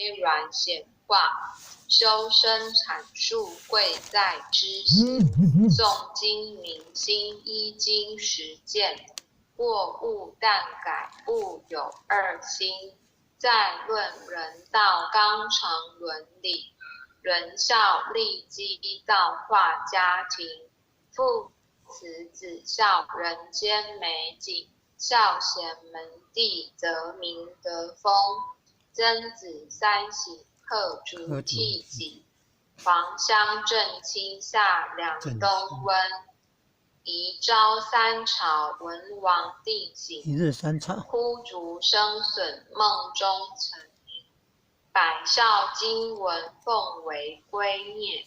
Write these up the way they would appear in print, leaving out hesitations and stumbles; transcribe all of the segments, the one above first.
飞鸾显化，修身阐述贵在知识，诵经明心依经实践，过悟但改不有二心，再论人道纲常伦理，仁孝利基道化家庭，父慈子孝人间美景，孝贤门第则名德风，曾子三省刻竹悌己，黄香正清下两冬温，宜朝三朝文王定省，一日三朝，枯竹生笋梦中曾，百校经文奉为圭臬，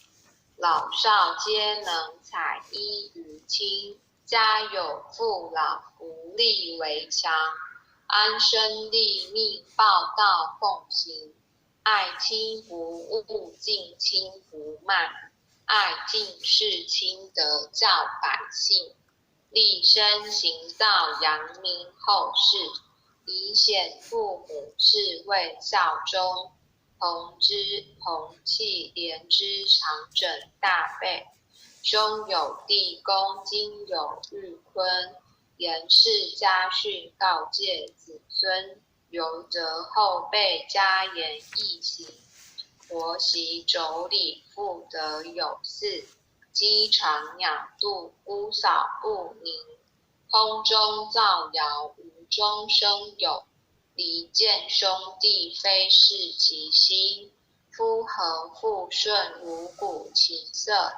老少皆能采衣娱亲，家有父老不立为强，安身立命报道奉行，爱亲不误敬亲不慢，爱敬事亲德教百姓，立身行道扬名后世，以显父母是为效忠，同气连枝长整大备，兄有弟恭，今有日坤，严氏家训告诫子孙，尤则后辈加言义行，婆媳妯娌妇德有嗣，鸡肠鸟肚姑嫂不宁，空中造谣无中生有，离间兄弟非是其心，夫和妇顺如鼓琴瑟，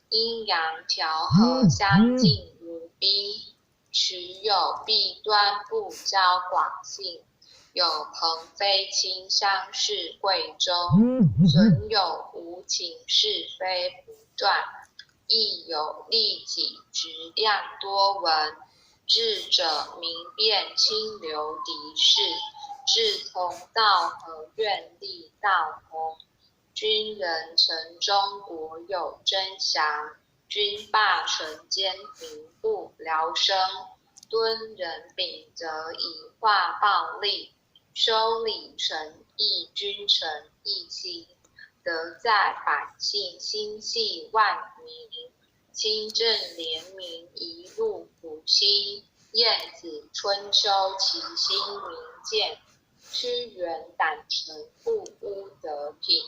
阴阳调和相敬如宾，取有弊端不骄寡性，有朋非亲相视贵重，损有无情是非不断，亦有利己直量多闻，智者明辨清流敌士，志同道合愿力道同，君人臣忠国有真祥，君霸臣奸民不聊生，敦人秉则以化暴力，修理诚意君臣一心，德在百姓心系万民，清正廉明一路普熙，晏子春秋其心明鉴，屈原胆诚不污德品，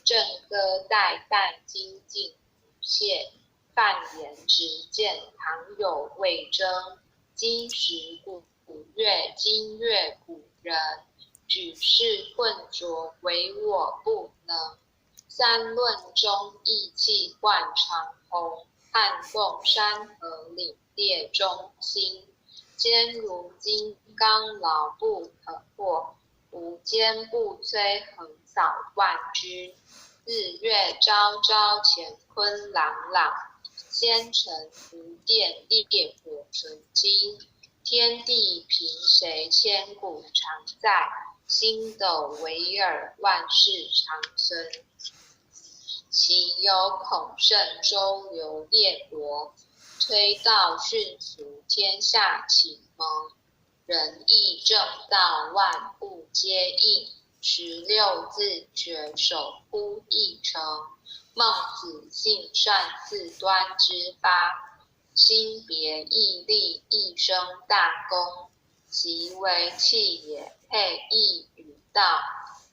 正歌代旦精进不懈，范言直谏常有未争，今时古乐今乐古人，举世混浊唯我不能，三论中义气贯长虹，汉共山河凛冽中心，坚如金刚牢不可破，无坚不摧横扫万军，日月昭昭乾坤朗朗，仙尘无电烈火纯金，天地凭谁千古常在，星斗惟尔万世长生，其有孔圣周游列国，推道训俗天下启蒙，仁义正道万物皆应，16字诀守乎一城，孟子性善四端之发，心别义立一生大功，其为气也配义与道，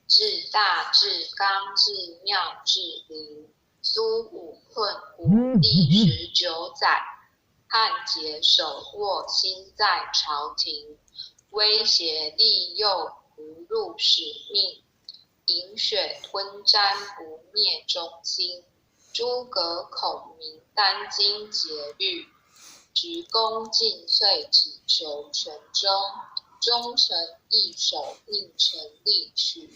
至大至刚至妙至灵，苏武困胡第19载，汉节手握心在朝廷，威胁利诱不入使命，饮血吞毡不灭忠心，诸葛孔明殚精竭虑，鞠躬尽瘁只求全忠，忠诚义守宁成立取，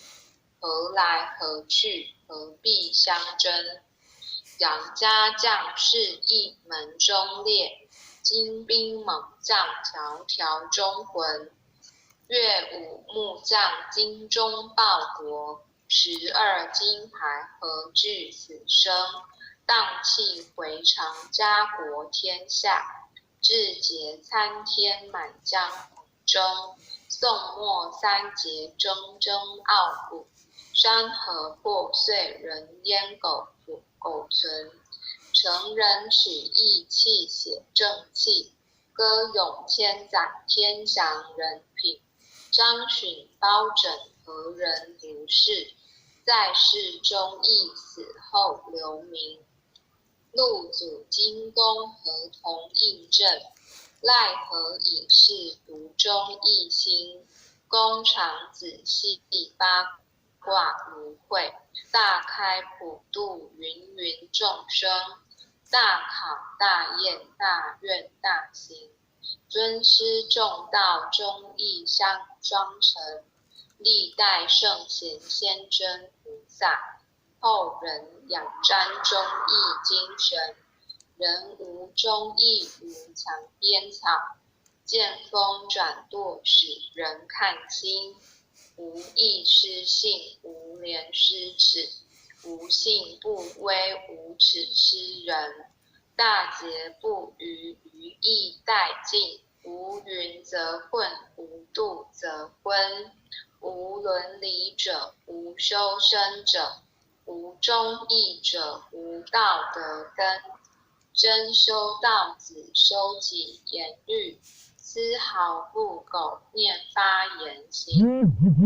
何来何去何必相争，杨家将士一门忠烈，精兵猛将条条忠魂，岳武木匠精忠报国，12金牌何惧死生，荡气回肠家国天下，志节参天满江红中，宋末三杰铮铮傲骨，山河破碎，人烟苟存。成人取义气写正气，歌咏千载，天祥人品。张巡包拯何人不是？在世忠义，死后留名。陆祖金公何同印证？奈何已是独钟一心？公常仔细八卦如会，大开普度芸芸众生。大考大验大愿大行，尊师重道忠义相双成。历代圣贤先真菩萨，后人仰瞻忠义精神。人无忠义如墙边草，见风转舵使人看清。无义失信，无廉失耻，无信不威，无耻失人。大节不渝，于义殆尽。无云则混，无度则昏。无伦理者，无修身者，无忠义者，无道德根。真修道子，修己严律，丝毫不苟念发言行。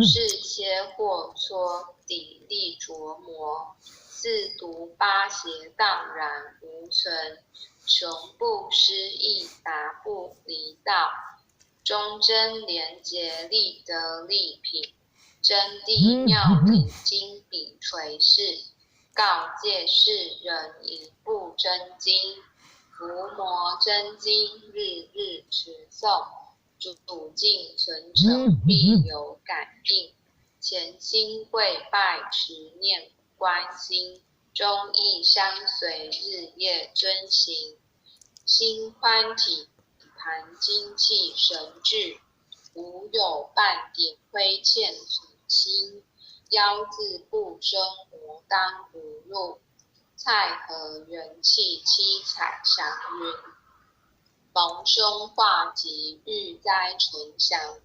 是切惑错，砥砺琢磨，四读八邪荡然无存。穷不失义，达不离道，忠贞廉洁，立德立品。真谛妙理，经笔垂示，告诫世人以不真经。伏魔真经，日日持诵，主境存诚，必有感应。虔心跪拜，持念观心，忠义相随，日夜遵行。心宽体盘，精气神聚，无有半点亏欠存心。腰字不生，磨当不入，菜和元气，七彩祥云。逢凶化吉，遇灾呈祥。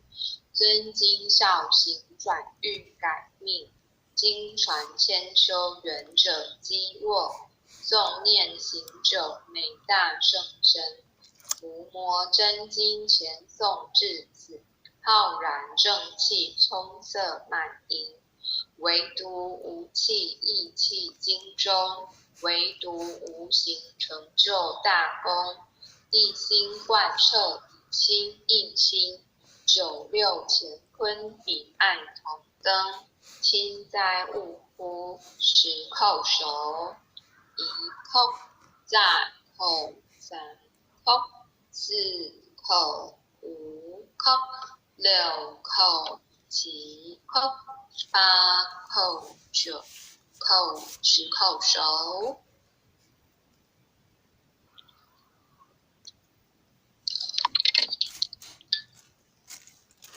尊精孝行，转运改命。经传千秋，远者积弱。诵念行者，美大圣身。伏魔真经，前诵至此，浩然正气，充塞满盈。唯独无气，意气精中。唯独无形，成就大功。一心贯彻，以心印心。九六乾坤，彼岸同灯。轻灾勿忽，十叩首。一叩，再叩，三叩，四叩，五叩，六叩，七叩，八叩，九叩，十叩首。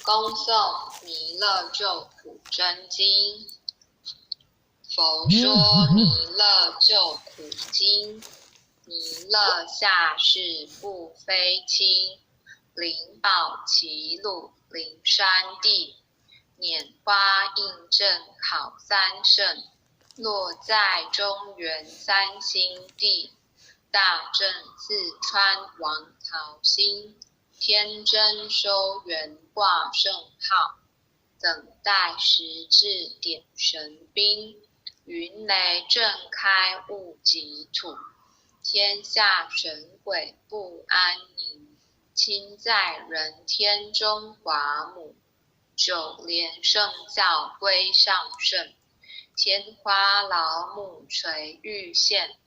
恭诵弥勒救苦真经。佛说弥勒救苦经，弥勒下世不非轻。灵宝齐鲁灵山地，拈花印证考三圣。落在中原三星地，大正四川王桃心。天真收元挂圣号，等待时至点神兵。云雷震开物极土，天下神鬼不安宁。亲在人天中华母，九莲圣教归上圣。天花老母垂玉线，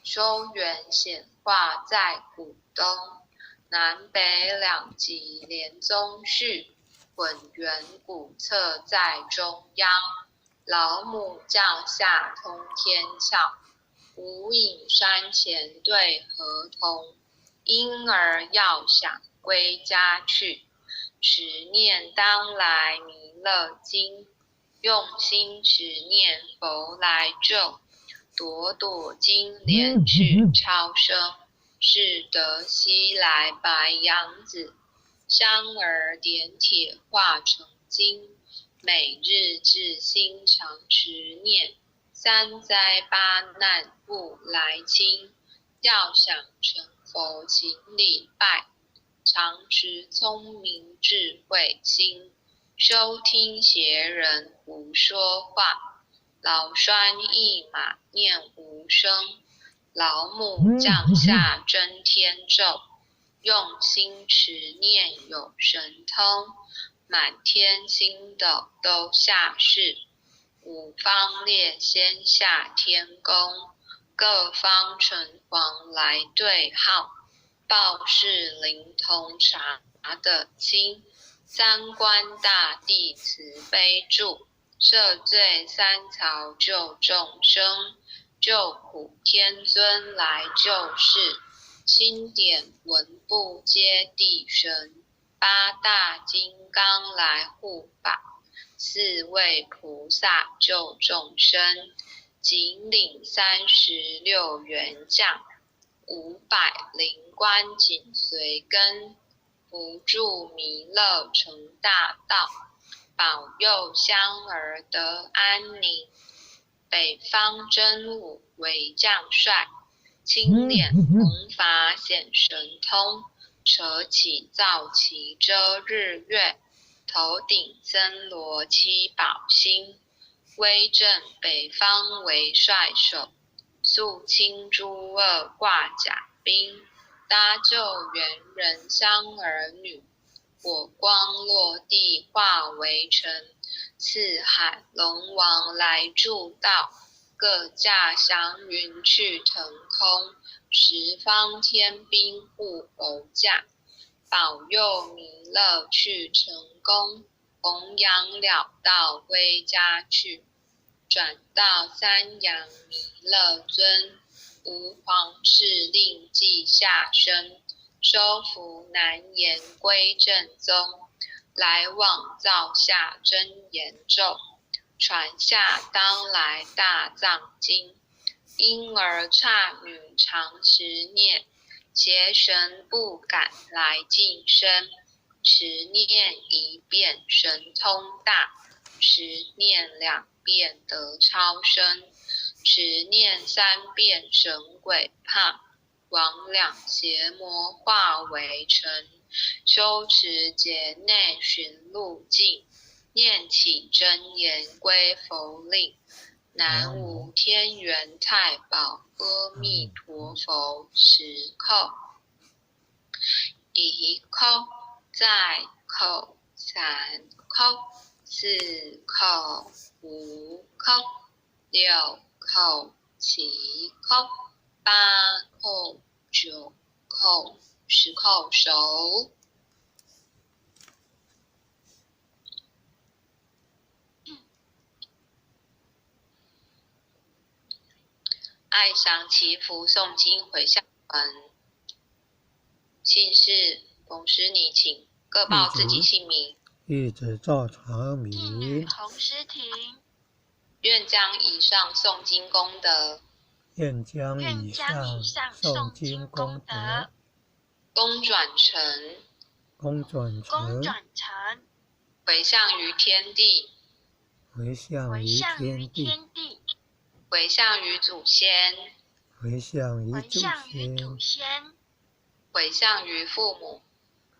收元显化在古东。南北两极连宗序，混元古册在中央。老母降下通天窍，无影山前对河童。婴儿要想归家去，持念当来弥勒经。用心持念佛来救，朵朵金莲去超生。是得西来白杨子，香儿点铁化成金。每日至心常持念，三灾八难不来侵。要想成佛请礼拜，常持聪明智慧心。收听邪人胡说话，老栓一马念无声。老母降下真天咒，用心持念有神通。满天星斗都下世，五方列仙下天宫。各方城隍来对号，报事灵通查得清。三官大帝慈悲助，赦罪三曹救众生。救苦天尊来救世，钦点文部皆地神。八大金刚来护法，四位菩萨救众生。紧领36员将，500灵官紧随跟。不住弥勒成大道，保佑香儿得安宁。北方真武为将帅，青脸红发显神通。扯起皂旗遮日月，头顶森罗七宝星。威震北方为帅首，肃清诸恶挂甲兵。搭救猿人香儿女，火光落地化为尘。四海龙王来助道，各驾祥云去腾空。十方天兵护佛驾，保佑弥勒去成功。弘扬了道归家去，转到三阳弥勒尊。吾皇敕令记下生，收服难言归正宗。来往造下真言咒，传下当来大藏经。婴儿刹女常持念，邪神不敢来近身。持念一遍神通大，持念2遍得超生。持念3遍神鬼怕，魍魉邪魔化为尘。修持劫内寻路径，念起真言归佛令。南无天元太保阿弥陀佛10叩，1叩，再叩，3叩，4叩，5叩，6叩，7叩，8叩，9叩，10叩首。爱详祈福诵经回向文，姓氏冯师尼请各报自己姓名。弟子赵长弟女明，洪诗婷，愿将以上诵经功德愿将愿以将以上上诵诵经经功功德德公转成公转公成，转成，回向于天地，回向于回向于天地，天地，回向于祖先，回向于回祖向于祖先，先，回向于父母，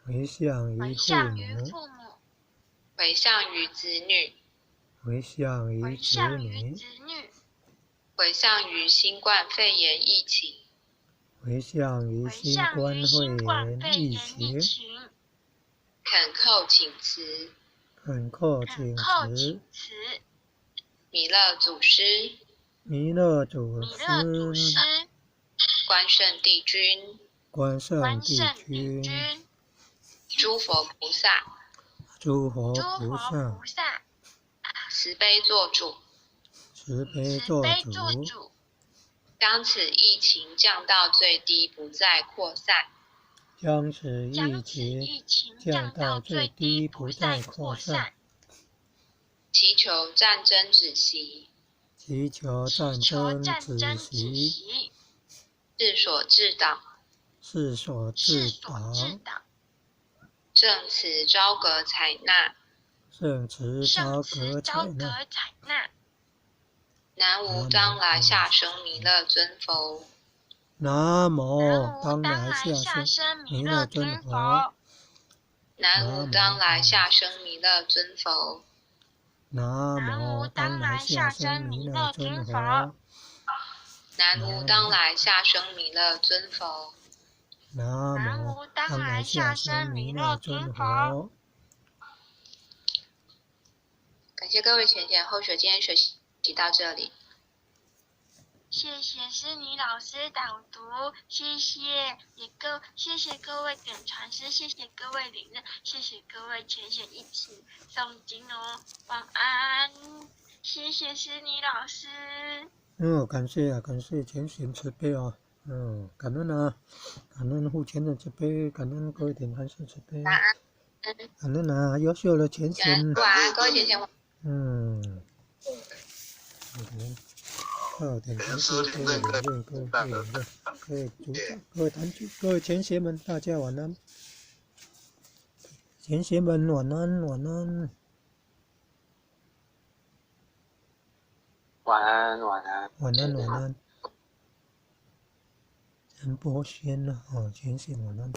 回向于回父向于母，父母，回向于子女，回向于回子向于女，子女，回向于新冠肺炎疫情，回向于回新向于冠肺新冠炎肺炎疫情疫，情，恳叩请辞，恳叩恳请叩辞请辞，弥勒祖师、弥勒祖弥勒祖师、师，关圣帝君、关圣关帝圣帝君、君，诸佛菩萨，诸佛诸菩佛萨，菩萨，慈悲做主，慈悲慈做悲做主，主，将此疫情降到最低，不再扩散。将此疫将此情疫情降降到到最最低，低，不不再再扩扩散散。祈求战争止息，祈求战祈求争止战争止息，息，治所治导，世所世治所治导，导，圣慈昭格采纳，圣慈圣昭慈格采昭格纳。采纳。南无当来下生弥勒尊佛。南无南无当当来来下下生生弥弥勒勒尊尊佛。佛。南无当来下生弥勒尊佛。南南无无当当来来下下生生弥勒弥勒尊佛。尊佛。南无当来下生弥勒尊佛。南无南无当当来来下下生生弥勒弥勒尊尊佛。佛。感谢各位前前后学，今天学习到这里。谢谢师妮老师导读，谢谢各位点传师，谢谢各位领任，谢谢各位前贤一起诵经哦，晚安，谢谢师妮老师。感谢前贤慈悲啊，感恩啊，感恩护前的慈悲，感恩各位点传师慈悲，晚安，感恩啊，优秀的前贤。晚安，各位前前。点传师，各位领任，各位副领任，各位组长，各位坛主，各位前贤们，大家晚安。前贤们晚安，晚安。晚安，晚安，晚安，晚安。仁波切呢？前贤晚安。